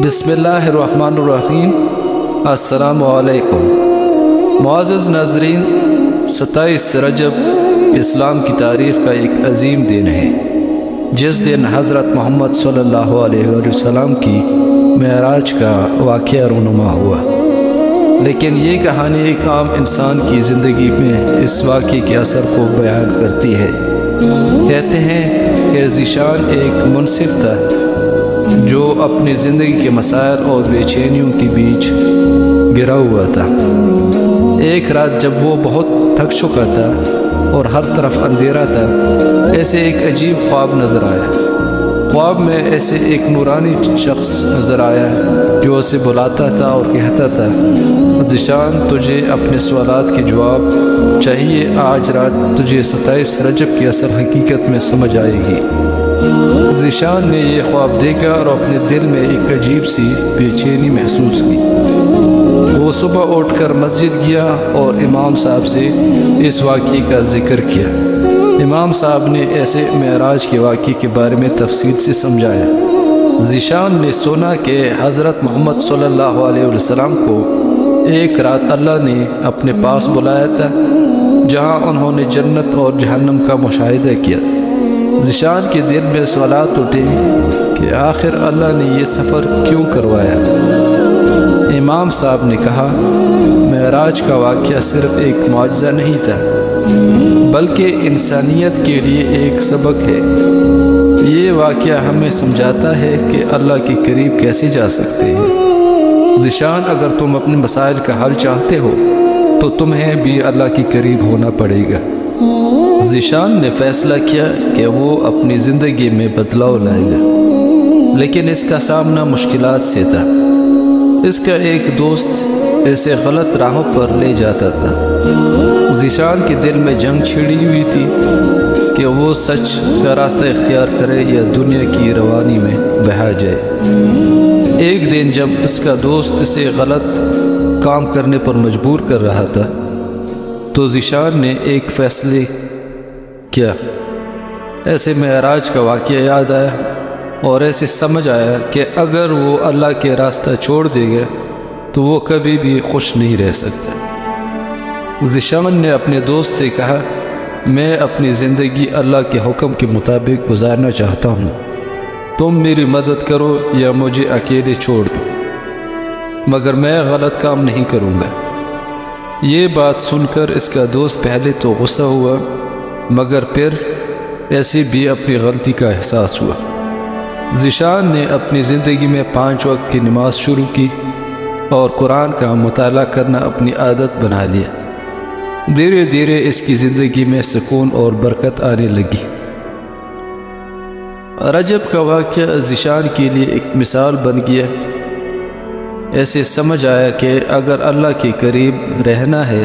بسم اللہ الرحمن الرحیم۔ السلام علیکم معزز ناظرین، 27 رجب اسلام کی تاریخ کا ایک عظیم دن ہے، جس دن حضرت محمد صلی اللہ علیہ وسلم کی معراج کا واقعہ رونما ہوا۔ لیکن یہ کہانی ایک عام انسان کی زندگی میں اس واقعے کے اثر کو بیان کرتی ہے۔ کہتے ہیں کہ ذیشان ایک منصف تھا جو اپنی زندگی کے مسائل اور بے چینیوں کے بیچ گرا ہوا تھا۔ ایک رات جب وہ بہت تھک چکا تھا اور ہر طرف اندھیرا تھا، ایسے ایک عجیب خواب نظر آیا۔ خواب میں ایسے ایک نورانی شخص نظر آیا جو اسے بلاتا تھا اور کہتا تھا، ذیشان، تجھے اپنے سوالات کے جواب چاہیے، آج رات تجھے 27 رجب کی اصل حقیقت میں سمجھ آئے گی۔ ذیشان نے یہ خواب دیکھا اور اپنے دل میں ایک عجیب سی بے چینی محسوس کی۔ وہ صبح اٹھ کر مسجد گیا اور امام صاحب سے اس واقعے کا ذکر کیا۔ امام صاحب نے ایسے معراج کے واقعے کے بارے میں تفصیل سے سمجھایا۔ ذیشان نے سنا کہ حضرت محمد صلی اللہ علیہ وسلم کو ایک رات اللہ نے اپنے پاس بلایا تھا، جہاں انہوں نے جنت اور جہنم کا مشاہدہ کیا۔ ذیشان کے دل میں سوالات اٹھے کہ آخر اللہ نے یہ سفر کیوں کروایا۔ امام صاحب نے کہا، معراج کا واقعہ صرف ایک معجزہ نہیں تھا، بلکہ انسانیت کے لیے ایک سبق ہے۔ یہ واقعہ ہمیں سمجھاتا ہے کہ اللہ کے قریب کیسے جا سکتے ہیں۔ ذیشان، اگر تم اپنے مسائل کا حل چاہتے ہو تو تمہیں بھی اللہ کے قریب ہونا پڑے گا۔ ذیشان نے فیصلہ کیا کہ وہ اپنی زندگی میں بدلاؤ لائے گا، لیکن اس کا سامنا مشکلات سے تھا۔ اس کا ایک دوست ایسے غلط راہوں پر لے جاتا تھا۔ ذیشان کے دل میں جنگ چھڑی ہوئی تھی کہ وہ سچ کا راستہ اختیار کرے یا دنیا کی روانی میں بہا جائے۔ ایک دن جب اس کا دوست اسے غلط کام کرنے پر مجبور کر رہا تھا تو ذیشان نے ایک فیصلے کیا۔ ایسے معراج کا واقعہ یاد آیا اور ایسے سمجھ آیا کہ اگر وہ اللہ کے راستہ چھوڑ دے گا تو وہ کبھی بھی خوش نہیں رہ سکتا۔ ذیشان نے اپنے دوست سے کہا، میں اپنی زندگی اللہ کے حکم کے مطابق گزارنا چاہتا ہوں، تم میری مدد کرو یا مجھے اکیلے چھوڑ دو، مگر میں غلط کام نہیں کروں گا۔ یہ بات سن کر اس کا دوست پہلے تو غصہ ہوا، مگر پھر ایسے بھی اپنی غلطی کا احساس ہوا۔ ذیشان نے اپنی زندگی میں 5 وقت کی نماز شروع کی اور قرآن کا مطالعہ کرنا اپنی عادت بنا لیا۔ دھیرے دھیرے اس کی زندگی میں سکون اور برکت آنے لگی۔ رجب کا واقعہ ذیشان کے لیے ایک مثال بن گیا۔ ایسے سمجھ آیا کہ اگر اللہ کے قریب رہنا ہے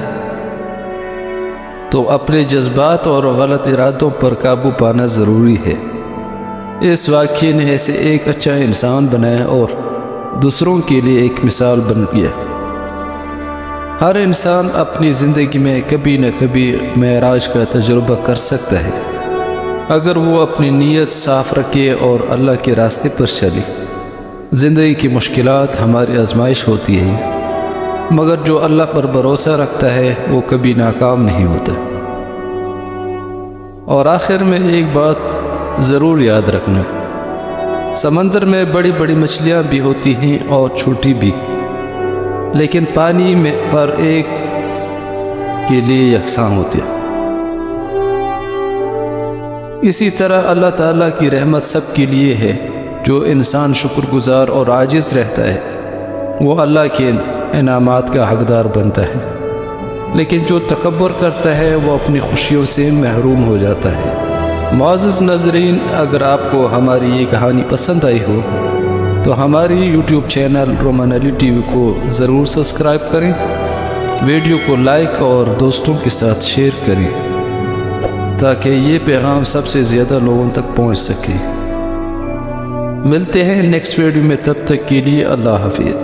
تو اپنے جذبات اور غلط ارادوں پر قابو پانا ضروری ہے۔ اس واقعے نے ایسے ایک اچھا انسان بنایا اور دوسروں کے لیے ایک مثال بن گیا۔ ہر انسان اپنی زندگی میں کبھی نہ کبھی معراج کا تجربہ کر سکتا ہے، اگر وہ اپنی نیت صاف رکھے اور اللہ کے راستے پر چلے۔ زندگی کی مشکلات ہماری آزمائش ہوتی ہے، مگر جو اللہ پر بھروسہ رکھتا ہے وہ کبھی ناکام نہیں ہوتا۔ اور آخر میں ایک بات ضرور یاد رکھنا، سمندر میں بڑی بڑی مچھلیاں بھی ہوتی ہیں اور چھوٹی بھی، لیکن پانی میں پر ایک کے لیے یکساں ہوتی ہے۔ اسی طرح اللہ تعالیٰ کی رحمت سب کے لیے ہے۔ جو انسان شکر گزار اور عاجز رہتا ہے وہ اللہ کے انعامات کا حقدار بنتا ہے، لیکن جو تکبر کرتا ہے وہ اپنی خوشیوں سے محروم ہو جاتا ہے۔ معزز ناظرین، اگر آپ کو ہماری یہ کہانی پسند آئی ہو تو ہماری یوٹیوب چینل رومان علی ٹی وی کو ضرور سبسکرائب کریں، ویڈیو کو لائک اور دوستوں کے ساتھ شیئر کریں تاکہ یہ پیغام سب سے زیادہ لوگوں تک پہنچ سکے۔ ملتے ہیں نیکسٹ ویڈیو میں، تب تک کے لیے اللہ حافظ۔